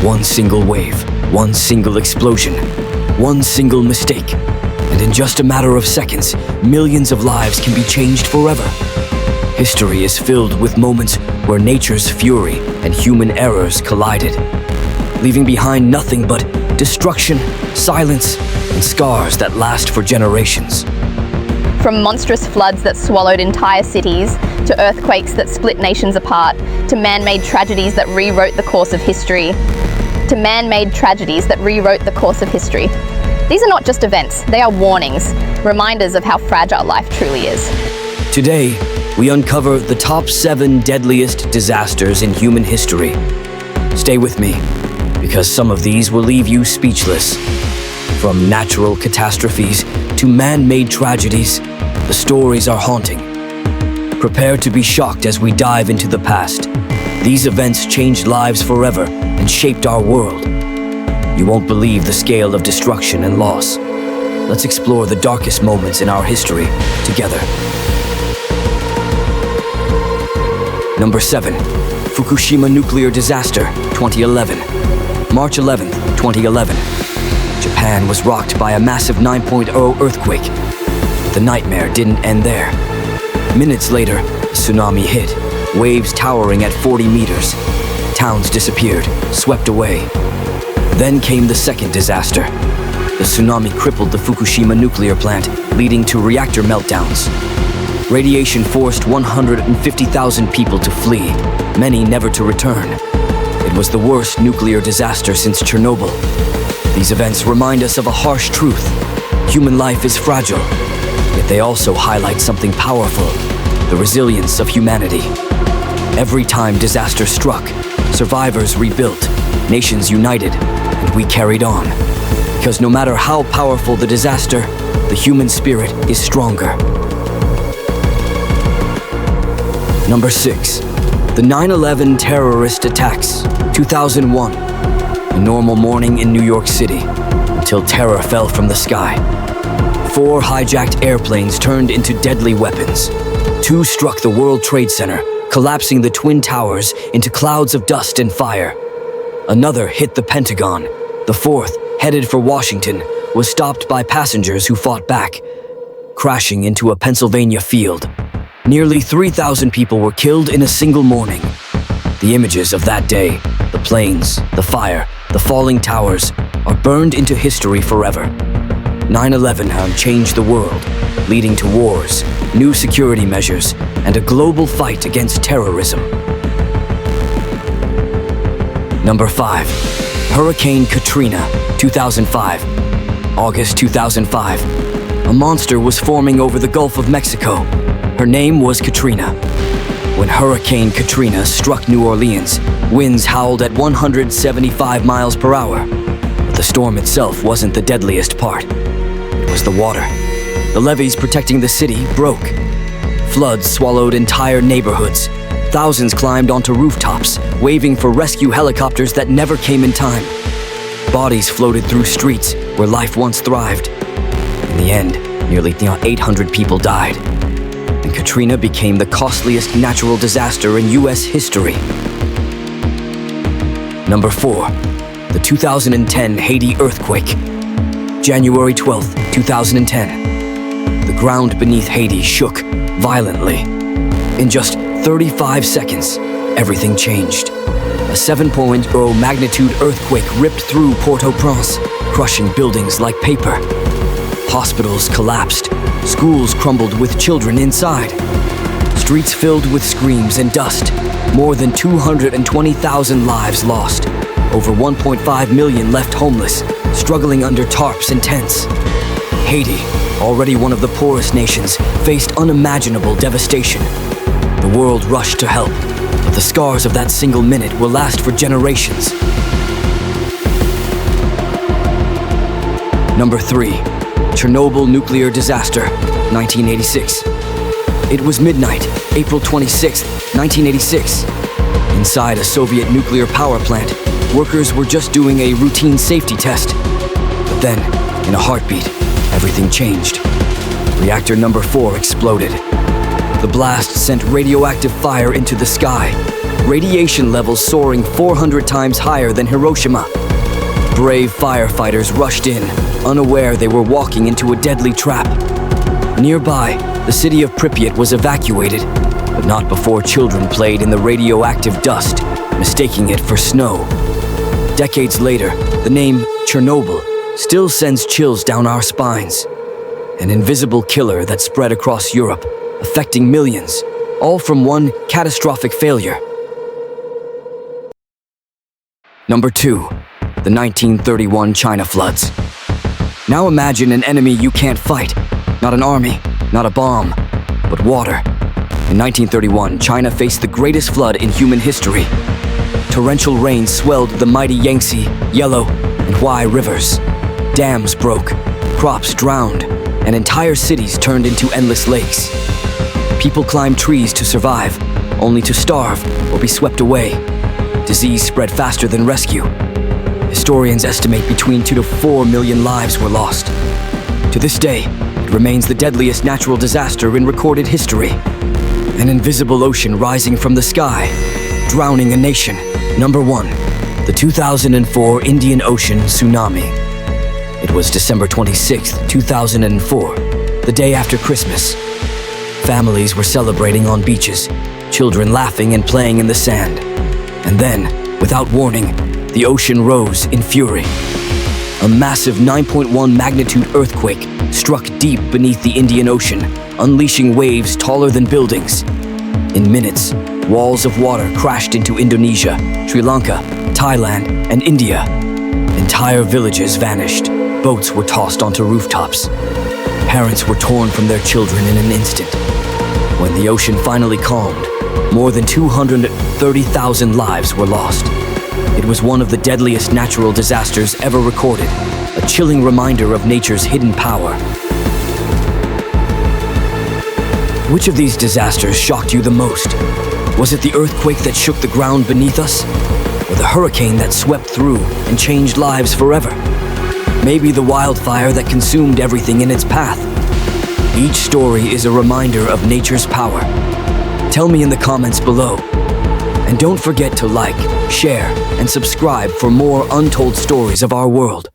One single wave, one single explosion, one single mistake, and in just a matter of seconds, millions of lives can be changed forever. History is filled with moments where nature's fury and human errors collided, leaving behind nothing but destruction, silence, and scars that last for generations. From monstrous floods that swallowed entire cities, to earthquakes that split nations apart, to man-made tragedies that rewrote the course of history. These are not just events, they are warnings, reminders of how fragile life truly is. Today, we uncover the top 7 deadliest disasters in human history. Stay with me, because some of these will leave you speechless. From natural catastrophes to man-made tragedies, the stories are haunting. Prepare to be shocked as we dive into the past. These events changed lives forever and shaped our world. You won't believe the scale of destruction and loss. Let's explore the darkest moments in our history together. Number 7. Fukushima Nuclear Disaster, 2011. March 11, 2011. Japan was rocked by a massive 9.0 earthquake. The nightmare didn't end there. Minutes later, a tsunami hit, waves towering at 40 meters. Towns disappeared, swept away. Then came the second disaster. The tsunami crippled the Fukushima nuclear plant, leading to reactor meltdowns. Radiation forced 150,000 people to flee, many never to return. It was the worst nuclear disaster since Chernobyl. These events remind us of a harsh truth. Human life is fragile, yet they also highlight something powerful, the resilience of humanity. Every time disaster struck, survivors rebuilt, nations united, and we carried on. Because no matter how powerful the disaster, the human spirit is stronger. Number 6. The 9/11 terrorist attacks, 2001. A normal morning in New York City, until terror fell from the sky. 4 hijacked airplanes turned into deadly weapons. 2 struck the World Trade Center, collapsing the Twin Towers into clouds of dust and fire. Another hit the Pentagon. The 4th, headed for Washington, was stopped by passengers who fought back, crashing into a Pennsylvania field. Nearly 3,000 people were killed in a single morning. The images of that day, the planes, the fire, the falling towers, are burned into history forever. 9/11 changed the world, leading to wars, new security measures, and a global fight against terrorism. Number 5. Hurricane Katrina, 2005. August 2005. A monster was forming over the Gulf of Mexico. Her name was Katrina. When Hurricane Katrina struck New Orleans, winds howled at 175 miles per hour. But the storm itself wasn't the deadliest part. It was the water. The levees protecting the city broke. Floods swallowed entire neighborhoods. Thousands climbed onto rooftops, waving for rescue helicopters that never came in time. Bodies floated through streets where life once thrived. In the end, nearly 800 people died. And Katrina became the costliest natural disaster in U.S. history. Number 4. The 2010 Haiti Earthquake. January 12, 2010. The ground beneath Haiti shook violently. In just 35 seconds, everything changed. A 7.0 magnitude earthquake ripped through Port-au-Prince, crushing buildings like paper. Hospitals collapsed, schools crumbled with children inside. Streets filled with screams and dust. More than 220,000 lives lost. Over 1.5 million left homeless, struggling under tarps and tents. Haiti, already one of the poorest nations, faced unimaginable devastation. The world rushed to help, but the scars of that single minute will last for generations. Number 3. Chernobyl nuclear disaster, 1986. It was midnight, April 26, 1986. Inside a Soviet nuclear power plant, workers were just doing a routine safety test. But then, in a heartbeat, everything changed. Reactor number 4 exploded. The blast sent radioactive fire into the sky, radiation levels soaring 400 times higher than Hiroshima. Brave firefighters rushed in, unaware they were walking into a deadly trap. Nearby, the city of Pripyat was evacuated, but not before children played in the radioactive dust, mistaking it for snow. Decades later, the name Chernobyl still sends chills down our spines. An invisible killer that spread across Europe, affecting millions, all from one catastrophic failure. Number 2, the 1931 China floods. Now imagine an enemy you can't fight. Not an army, not a bomb, but water. In 1931, China faced the greatest flood in human history. Torrential rain swelled the mighty Yangtze, Yellow, and Huai rivers. Dams broke, crops drowned, and entire cities turned into endless lakes. People climbed trees to survive, only to starve or be swept away. Disease spread faster than rescue. Historians estimate between 2 to 4 million lives were lost. To this day, it remains the deadliest natural disaster in recorded history. An invisible ocean rising from the sky, drowning a nation. Number 1, the 2004 Indian Ocean Tsunami. It was December 26, 2004, the day after Christmas. Families were celebrating on beaches, children laughing and playing in the sand. And then, without warning, the ocean rose in fury. A massive 9.1 magnitude earthquake struck deep beneath the Indian Ocean, unleashing waves taller than buildings. In minutes, walls of water crashed into Indonesia, Sri Lanka, Thailand, and India. Entire villages vanished. Boats were tossed onto rooftops. Parents were torn from their children in an instant. When the ocean finally calmed, more than 230,000 lives were lost. It was one of the deadliest natural disasters ever recorded, a chilling reminder of nature's hidden power. Which of these disasters shocked you the most? Was it the earthquake that shook the ground beneath us? Or the hurricane that swept through and changed lives forever? Maybe the wildfire that consumed everything in its path? Each story is a reminder of nature's power. Tell me in the comments below. And don't forget to like, share, and subscribe for more untold stories of our world.